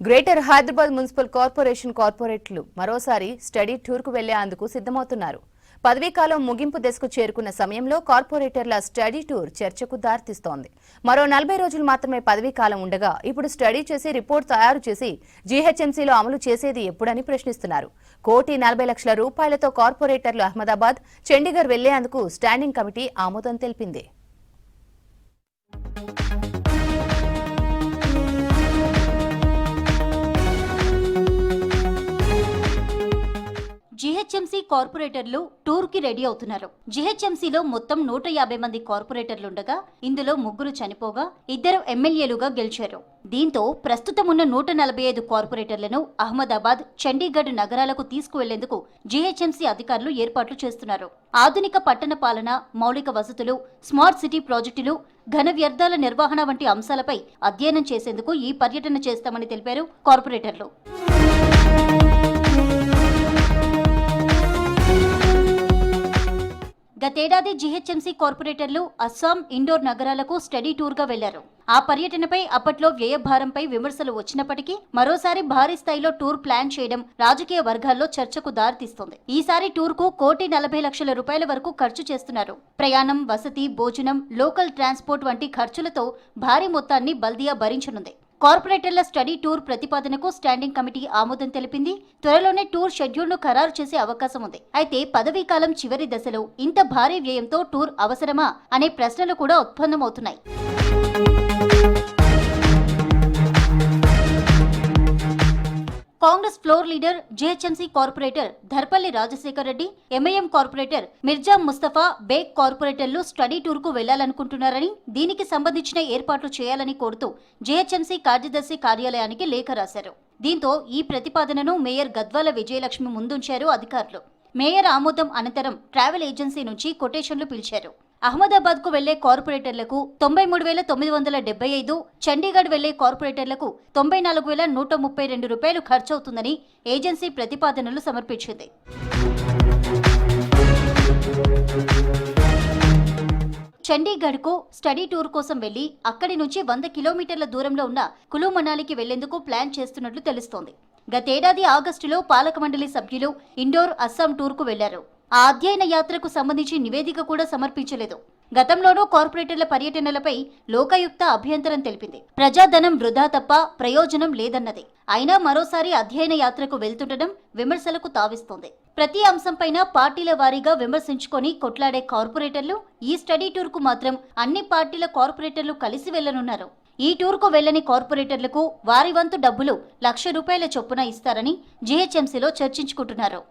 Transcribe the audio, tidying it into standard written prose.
Greater Hyderabad municipal కార్పొరేటర్లు మరోసారి study టూర్కు వెళ్లేందుకు సిద్ధమవుతున్నారు. పదవీకాలం ముగింపు దశకు చేరుకున్న సమయంలో కార్పొరేటర్ల స్టడీ టూర్ చర్చకు దారితీస్తోంది. మరో 40 రోజులు మాత్రమే పదవీకాలం ఉండగా ఇప్పుడు స్టడీ చేసి రిపోర్ట్ తయారు చేసి జీహెచ్ఎంసీలో అమలు చేసేది ఎప్పుడని ప్రశ్నిస్తున్నారు. 1,40,00,000 రూపాయలతో కార్పొరేటర్లు అహ్మదాబాద్, చండీగఢ్ వెళ్లేందుకు స్టాండింగ్ కమిటీ ఆమోదం తెలిపింది. జీహెచ్ఎంసీ కార్పొరేటర్లు టూర్ కి రెడీ అవుతున్నారు. జీహెచ్ఎంసీలో మొత్తం 150 మంది కార్పొరేటర్లుండగా ఇందులో 3 చనిపోగా 2 ఎమ్మెల్యేలుగా గెలిచారు. దీంతో ప్రస్తుతం ఉన్న 145 కార్పొరేటర్లను అహ్మదాబాద్, చండీగఢ్ నగరాలకు తీసుకువెళ్లేందుకు జీహెచ్ఎంసీ అధికారులు ఏర్పాట్లు చేస్తున్నారు. ఆధునిక పట్టణ పాలన, మౌలిక వసతులు, స్మార్ట్ సిటీ ప్రాజెక్టులు, ఘన వ్యర్థాల నిర్వహణ వంటి అంశాలపై అధ్యయనం చేసేందుకు ఈ పర్యటన చేస్తామని తెలిపారు కార్పొరేటర్లు. గతేడాది జీహెచ్ఎంసీ కార్పొరేటర్లు అస్సాం, ఇండోర్ నగరాలకు స్టడీ టూర్ గా వెళ్లారు. ఆ పర్యటనపై అప్పట్లో వ్యయభారంపై విమర్శలు వచ్చినప్పటికీ మరోసారి భారీ స్థాయిలో టూర్ ప్లాన్ చేయడం రాజకీయ వర్గాల్లో చర్చకు దారితీస్తోంది. ఈసారి టూర్ కు 1,40,00,000 రూపాయల వరకు ఖర్చు చేస్తున్నారు. ప్రయాణం, వసతి, భోజనం, లోకల్ ట్రాన్స్పోర్ట్ వంటి ఖర్చులతో భారీ మొత్తాన్ని బల్దియా భరించనుంది. కార్పొరేటర్ల స్టడీ టూర్ ప్రతిపాదనకు స్టాండింగ్ కమిటీ ఆమోదం తెలిపింది. త్వరలోనే టూర్ షెడ్యూల్ ను ఖరారు చేసే అవకాశం ఉంది. అయితే పదవీకాలం చివరి దశలో ఇంత భారీ వ్యయంతో టూర్ అవసరమా అనే ప్రశ్నలు కూడా ఉత్పన్నమవుతున్నాయి. Congress floor leader, GHMC corporator Dharpalli Rajasekhar Reddy, MIM corporator Mirza Mustafa Baig కార్పొరేటర్లు స్టడీ టూర్ కు వెళ్లాలనుకుంటున్నారని, దీనికి సంబంధించిన ఏర్పాట్లు చేయాలని కోరుతూ జీహెచ్ఎంసీ కార్యదర్శి కార్యాలయానికి లేఖ రాశారు. దీంతో ఈ ప్రతిపాదనను మేయర్ గద్వాల విజయలక్ష్మి ముందుంచారు అధికారులు. మేయర్ ఆమోదం అనంతరం ట్రావెల్ ఏజెన్సీ నుంచి కొటేషన్లు పిలిచారు. అహ్మదాబాద్ కు వెళ్లే కార్పొరేటర్లకు 93,975, చండీగఢ్ వెళ్లే కార్పొరేటర్లకు 94,132 రూపాయలు ఖర్చవుతుందని ఏజెన్సీ ప్రతిపాదనలు సమర్పించింది. చండీగఢ్ కు స్టడీ టూర్ కోసం వెళ్లి అక్కడి నుంచి 100 కిలోమీటర్ల దూరంలో ఉన్న కులు మనాలికి వెళ్లేందుకు ప్లాన్ చేస్తున్నట్లు తెలుస్తోంది. గతేడాది ఆగస్టులో పాలక మండలి సభ్యులు ఇండోర్, అస్సాం టూర్ కు వెళ్లారు. ఆ అధ్యయన యాత్రకు సంబంధించి నివేదిక కూడా సమర్పించలేదు. గతంలోనూ కార్పొరేటర్ల పర్యటనలపై లోకాయుక్త అభ్యంతరం తెలిపింది. ప్రజాధనం వృధా తప్ప ప్రయోజనం లేదన్నది. అయినా మరోసారి అధ్యయన యాత్రకు వెళ్తుండడం విమర్శలకు తావిస్తోంది. ప్రతి అంశంపైన పార్టీల వారీగా విమర్శించుకొని కొట్లాడే కార్పొరేటర్లు ఈ స్టడీ టూర్ కు మాత్రం అన్ని పార్టీల కార్పొరేటర్లు కలిసి వెళ్లనున్నారు. ఈ టూర్కు వెళ్లని కార్పొరేటర్లకు వారి వంతు డబ్బులు 1,00,000 రూపాయల చొప్పున ఇస్తారని జీహెచ్ఎంసీలో చర్చించుకుంటున్నారు.